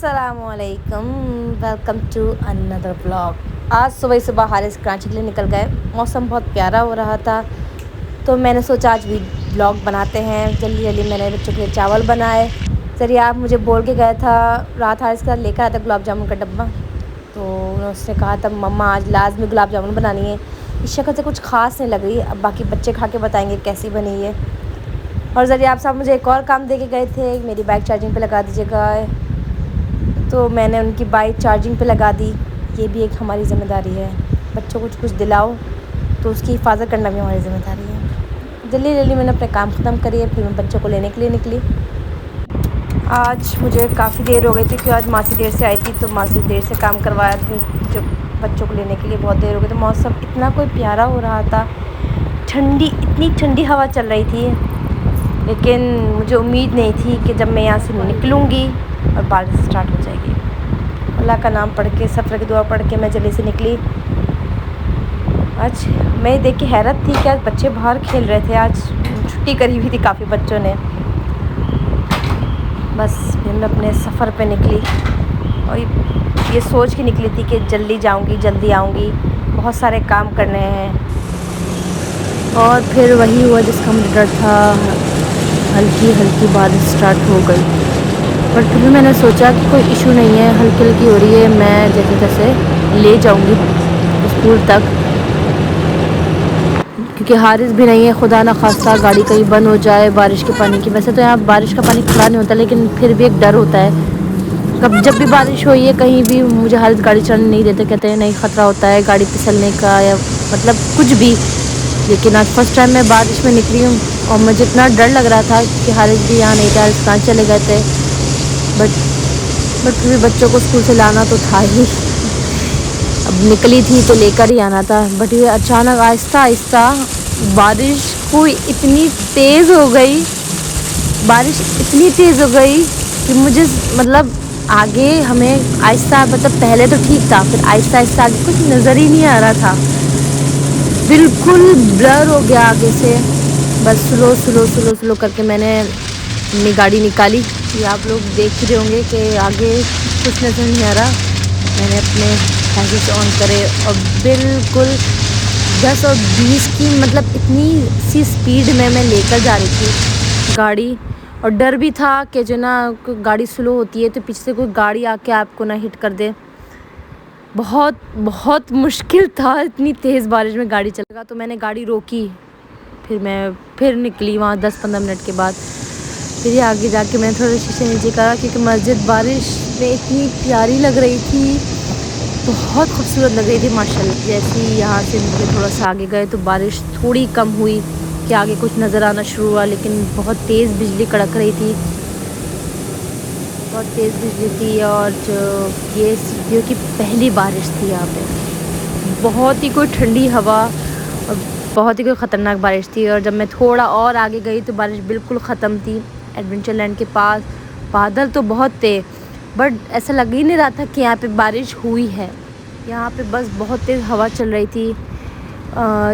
अस्सलामुअलैकुम, welcome to another vlog. आज सुबह सुबह हारिस कराची के लिए निकल गए। मौसम बहुत प्यारा हो रहा था तो मैंने सोचा आज भी व्लॉग बनाते हैं। जल्दी जल्दी मैंने बच्चों के लिए चावल बनाए। चलिए, आप मुझे बोल के गया था, रात हारिस का लेकर आया था गुलाब जामुन का डब्बा, तो उसने कहा था मम्मा आज लाजमी गुलाब जामुन बनानी है। इस शक्ल से कुछ ख़ास नहीं लग रही, अब बाकी बच्चे खा के बताएँगे कैसी बनी है। और ज़रिए आप साहब मुझे एक और काम दे के गए थे, मेरी बाइक चार्जिंग पे लगा दीजिएगा, तो मैंने उनकी बाइक चार्जिंग पे लगा दी। ये भी एक हमारी ज़िम्मेदारी है, बच्चों को कुछ दिलाओ तो उसकी हिफाजत करना भी हमारी ज़िम्मेदारी है। जल्दी जल्दी मैंने अपने काम ख़त्म करिए, फिर मैं बच्चों को लेने के लिए निकली। आज मुझे काफ़ी देर हो गई थी, क्योंकि आज मासी देर से आई थी, तो मासी देर से काम करवाया था, जो बच्चों को लेने के लिए बहुत देर हो गई। तो मौसम इतना कोई प्यारा हो रहा था, ठंडी, इतनी ठंडी हवा चल रही थी, लेकिन मुझे उम्मीद नहीं थी कि जब मैं यहाँ से निकलूँगी और बारिश स्टार्ट हो जाएगी। अल्लाह का नाम पढ़ के, सफ़र की दुआ पढ़ के मैं जल्दी से निकली। आज मैं देख के हैरत थी कि आज बच्चे बाहर खेल रहे थे, आज छुट्टी करी हुई थी काफ़ी बच्चों ने। बस फिर मैं अपने सफ़र पे निकली और ये सोच के निकली थी कि जल्दी जाऊँगी, जल्दी आऊँगी, बहुत सारे काम करने हैं। और फिर वही हुआ जिसका मुझे डर था, हल्की हल्की बारिश स्टार्ट हो गई। बट फिर भी मैंने सोचा कि कोई इशू नहीं है, हल्की हल्की हो रही है, मैं जैसे तैसे ले जाऊंगी स्कूल तक, क्योंकि हारिस भी नहीं है, खुदा ना खास्ता गाड़ी कहीं बंद हो जाए बारिश के पानी की। वैसे तो यहाँ बारिश का पानी खड़ा नहीं होता, लेकिन फिर भी एक डर होता है। कब जब भी बारिश हुई है कहीं भी, मुझे हारिस गाड़ी चलाने नहीं देते, कहते हैं नहीं ख़तरा होता है गाड़ी फिसलने का या मतलब कुछ भी। लेकिन आज फर्स्ट टाइम मैं बारिश में निकली हूँ और मुझे इतना डर लग रहा था कि हारिस भी यहाँ नहीं था, हारिस कहाँ चले गए थे। बट फिर भी बच्चों को स्कूल से लाना तो था ही, अब निकली थी तो लेकर ही आना था। बट ये अचानक आहिस्ता आहिस्ता बारिश कोई इतनी तेज़ हो गई, बारिश इतनी तेज़ हो गई कि मुझे मतलब आगे हमें आहिस्ता, मतलब पहले तो ठीक था, फिर आहिस्ता आहिस्ता आगे कुछ नज़र ही नहीं आ रहा था, बिल्कुल ब्लर हो गया आगे से। बस स्लो स्लो स्लो स्लो करके मैंने अपनी गाड़ी निकाली। ये आप लोग देख ही रहे होंगे कि आगे कुछ नज़र नहीं आ रहा। मैंने अपने हैंडल्स ऑन करे और बिल्कुल 10 और 20 की मतलब इतनी सी स्पीड में मैं लेकर जा रही थी गाड़ी। और डर भी था कि जो ना गाड़ी स्लो होती है तो पीछे से कोई गाड़ी आके आपको ना हिट कर दे। बहुत बहुत मुश्किल था, इतनी तेज़ बारिश में गाड़ी चलेगा। तो मैंने गाड़ी रोकी, फिर मैं फिर निकली वहाँ 10-15 मिनट के बाद। फिर ये आगे जाके मैंने थोड़ा शीशे नीचे करा, क्योंकि मस्जिद बारिश में इतनी प्यारी लग रही थी, बहुत खूबसूरत लग रही थी माशाल्लाह। जैसे ही यहाँ से निकले थोड़ा सा आगे गए तो बारिश थोड़ी कम हुई कि आगे कुछ नज़र आना शुरू हुआ, लेकिन बहुत तेज़ बिजली कड़क रही थी, बहुत तेज़ बिजली थी। और जो ये सर्दियों की पहली बारिश थी यहाँ पे, बहुत ही कोई ठंडी हवा और बहुत ही कोई ख़तरनाक बारिश थी। और जब मैं थोड़ा और आगे गई तो बारिश बिल्कुल ख़त्म थी। एडवेंचर लैंड के पास बादल तो बहुत थे, बट ऐसा लग ही नहीं रहा था कि यहाँ पे बारिश हुई है। यहाँ पे बस बहुत तेज़ हवा चल रही थी,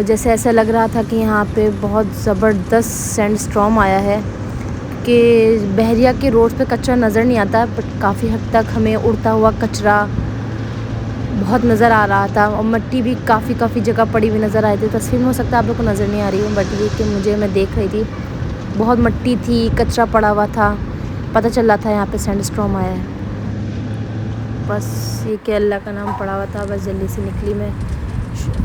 जैसे ऐसा लग रहा था कि यहाँ पे बहुत ज़बरदस्त सैंड स्टॉर्म आया है, कि बहरिया के रोड पे कचरा नज़र नहीं आता, बट काफ़ी हद तक हमें उड़ता हुआ कचरा बहुत नज़र आ रहा था। और मिट्टी भी काफ़ी जगह पड़ी हुई नज़र आई थी। तस्वीर में हो सकता है आप लोग को नज़र नहीं आ रही हो, बट ये कि मैं देख रही थी बहुत मिट्टी थी, कचरा पड़ा हुआ था, पता चल रहा था यहाँ पे सैंड स्टॉर्म आया है। बस ये कि अल्लाह का नाम पड़ा हुआ था। बस जल्दी से निकली मैं,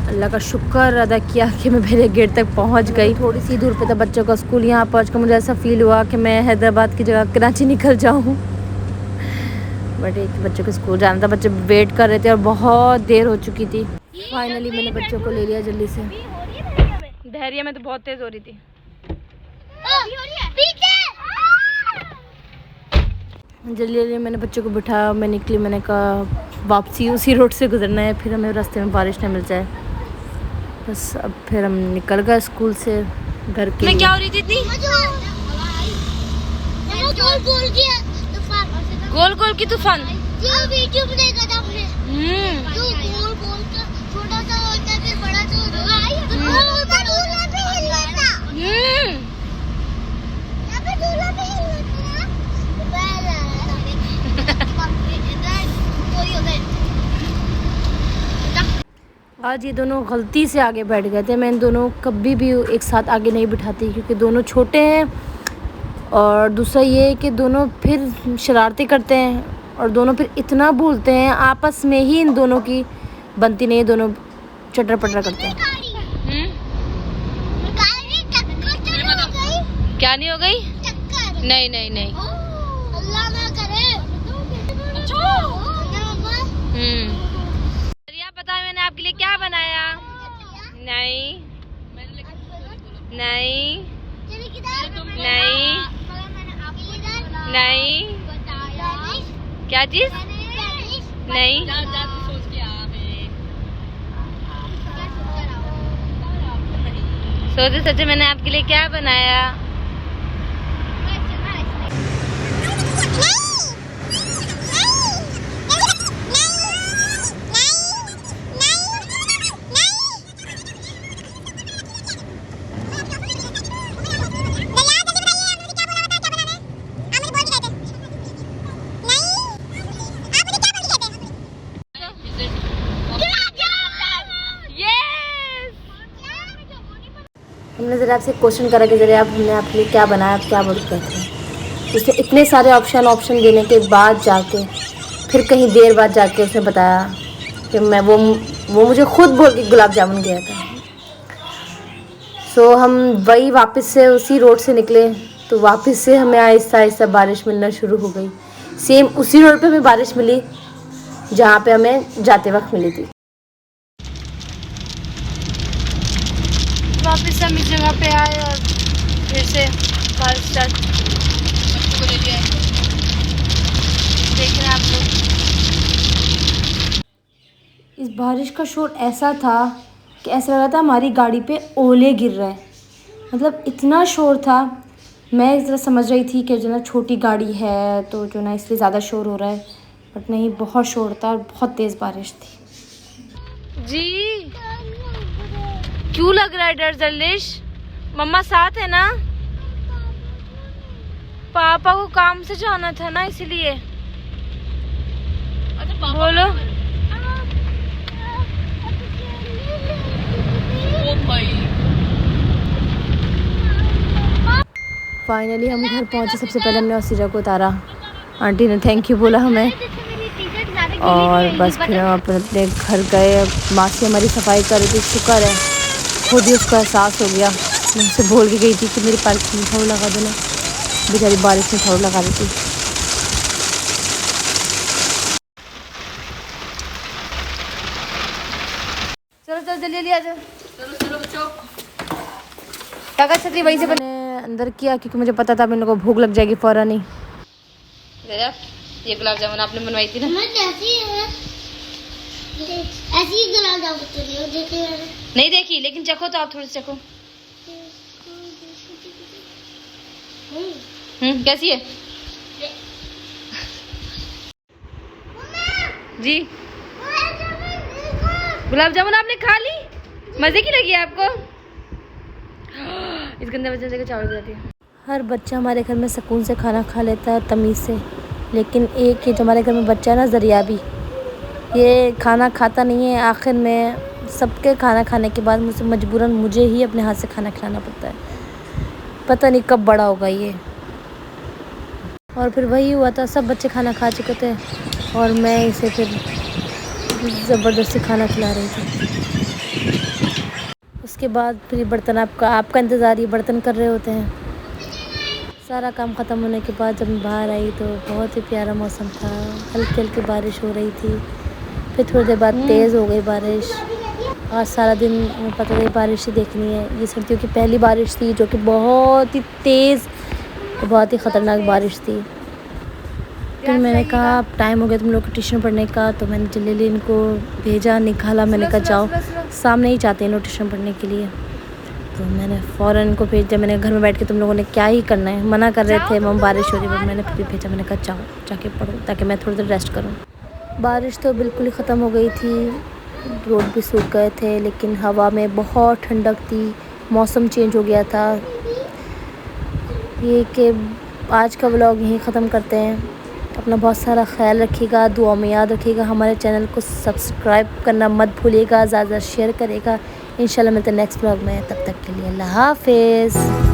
अल्लाह का शुक्र अदा किया कि मैं मेरे गेट तक पहुँच गई। थोड़ी सी दूर पे था बच्चों का स्कूल, यहाँ पहुँच कर मुझे ऐसा फ़ील हुआ कि मैं हैदराबाद की जगह कराची निकल जाऊँ। बट एक बच्चों के स्कूल जाना था, बच्चे वेट कर रहे थे और बहुत देर हो चुकी थी। फाइनली मैंने बच्चों को ले लिया जल्दी से। बहरिया में तो बहुत तेज़ हो रही थी। जल्दी मैंने बच्चों को बिठाया, मैं निकली। मैंने कहा वापसी उसी रोड से गुजरना है, फिर हमें रास्ते में बारिश ना मिल जाए। बस अब फिर हम निकल गए स्कूल से घर के। मैं क्या हो रही थी इतनी गोल गोल की तूफान, वीडियो में देखा था हमने। जो गोल गोल का छोटा सा होता है फिर बड़ा सा होता है, आज ये दोनों गलती से आगे बैठ गए थे। मैं इन दोनों कभी भी एक साथ आगे नहीं बिठाती क्योंकि दोनों छोटे हैं, और दूसरा ये है कि दोनों फिर शरारतें करते हैं और दोनों फिर इतना बोलते हैं, आपस में ही इन दोनों की बनती नहीं है, दोनों चटर पटर करते हैं। क्या नहीं हो गई? नहीं नहीं नहीं। अल्लाह ना करे। पता है मैंने आपके लिए क्या बनाया? नहीं नहीं नहीं नहीं। क्या चीज? नहीं। सोचे सोचे मैंने आपके लिए क्या बनाया? हमने ज़रा आपसे क्वेश्चन करा कि ज़रा हमने आपके लिए क्या बनाया, आप क्या बोल कहते हैं। उसने इतने सारे ऑप्शन देने के बाद जाके फिर कहीं देर बाद जाके उसने बताया कि मैं वो मुझे खुद बोल के गुलाब जामुन गया था। सो हम वही वापस से उसी रोड से निकले तो वापस से हमें आहिस्ता आहिस्ता बारिश मिलना शुरू हो गई। सेम उसी रोड पे हमें बारिश मिली जहाँ पे हमें जाते वक्त मिली थी। वापस हम इस जगह पे आए और फिर से बारिश स्टार्ट। देख रहे हैं आप लोग, इस बारिश का शोर ऐसा था कि ऐसा लग रहा था हमारी गाड़ी पे ओले गिर रहे हैं। मतलब इतना शोर था। मैं इस तरह समझ रही थी कि जो ना छोटी गाड़ी है तो जो ना इसलिए ज़्यादा शोर हो रहा है, बट नहीं, बहुत शोर था और बहुत तेज़ बारिश थी। जी क्यों लग रहा है डर जल्दिश? मम्मा साथ है ना? पापा को काम से जाना था ना इसलिए। बोलो। फाइनली हम घर पहुंचे। सबसे पहले हमने औसीरा को उतारा, आंटी ने थैंक यू बोला हमें, और बस फिर हम अपने घर गए। मासी हमारी सफाई कर रही थी, शुक्र है खुद ही उसका एहसास हो गया। मैं उससे बोल के गई थी कि मेरी पार्किंग में झाड़ू लगा देना, बेचारी बारिश में झाड़ू लगा रही थी। चलो चलो जल्दी जल्दी आ जाओ। चलो बच्चों। कागज छतरी वहीं से मैंने अंदर किया क्योंकि मुझे पता था मेरे को भूख लग जाएगी फौरन ही। ये गुलाब जामुन आपने बनवाई थी ना? ऐसी गुलाब जामुन नहीं देखी, लेकिन चखो तो आप थोड़ी सी चखो। कैसी है? जी गुलाब जामुन आपने खा ली? मजे की लगी आपको? इस गंदे बच्चे से चावल जाती है। हर बच्चा हमारे घर में सुकून से खाना खा लेता है तमीज़ से, लेकिन एक ये जो हमारे घर में बच्चा है ना, ज़रियाबी, ये खाना खाता नहीं है। आखिर में सबके खाना खाने के बाद मुझसे मजबूरन मुझे ही अपने हाथ से खाना खिलाना पड़ता है। पता नहीं कब बड़ा होगा ये। और फिर वही हुआ था, सब बच्चे खाना खा चुके थे और मैं इसे फिर ज़बरदस्ती खाना खिला रही थी। उसके बाद फिर बर्तन आपका इंतज़ार, ये बर्तन कर रहे होते हैं। सारा काम ख़त्म होने के बाद जब मैं बाहर आई तो बहुत ही प्यारा मौसम था, हल्की हल्की बारिश हो रही थी। फिर थोड़ी देर बाद तेज़ हो गई बारिश। आज सारा दिन पता नहीं बारिश ही देखनी है। ये सर्दियों की पहली बारिश थी जो कि बहुत ही तेज़, बहुत ही ख़तरनाक बारिश थी। फिर मैंने कहा अब टाइम हो गया तुम लोग को ट्यूशन पढ़ने का, तो मैंने जल्दी इनको भेजा, निकाला। मैंने कहा जाओ, सामने ही जाते हैं लोग ट्यूशन पढ़ने के लिए। तो मैंने फ़ौरन इनको भेजा। मैंने घर में बैठ के तुम लोगों ने क्या ही करना है, मना कर रहे थे मम्मा बारिश हो रही है, बट मैंने फिर भी भेजा। मैंने कहा जाओ जाके पढ़ो ताकि मैं थोड़ी देर रेस्ट करूँ। बारिश तो बिल्कुल ही ख़त्म हो गई थी, रोड भी सूख गए थे, लेकिन हवा में बहुत ठंडक थी, मौसम चेंज हो गया था। ये कि आज का व्लॉग यहीं ख़त्म करते हैं। अपना बहुत सारा ख्याल रखिएगा, दुआ में याद रखिएगा। हमारे चैनल को सब्सक्राइब करना मत भूलिएगा, ज़्यादा शेयर करेगा। इंशाल्लाह मिलते हैं नेक्स्ट व्लॉग में, तब तक के लिए अल्लाह हाफ़िज़।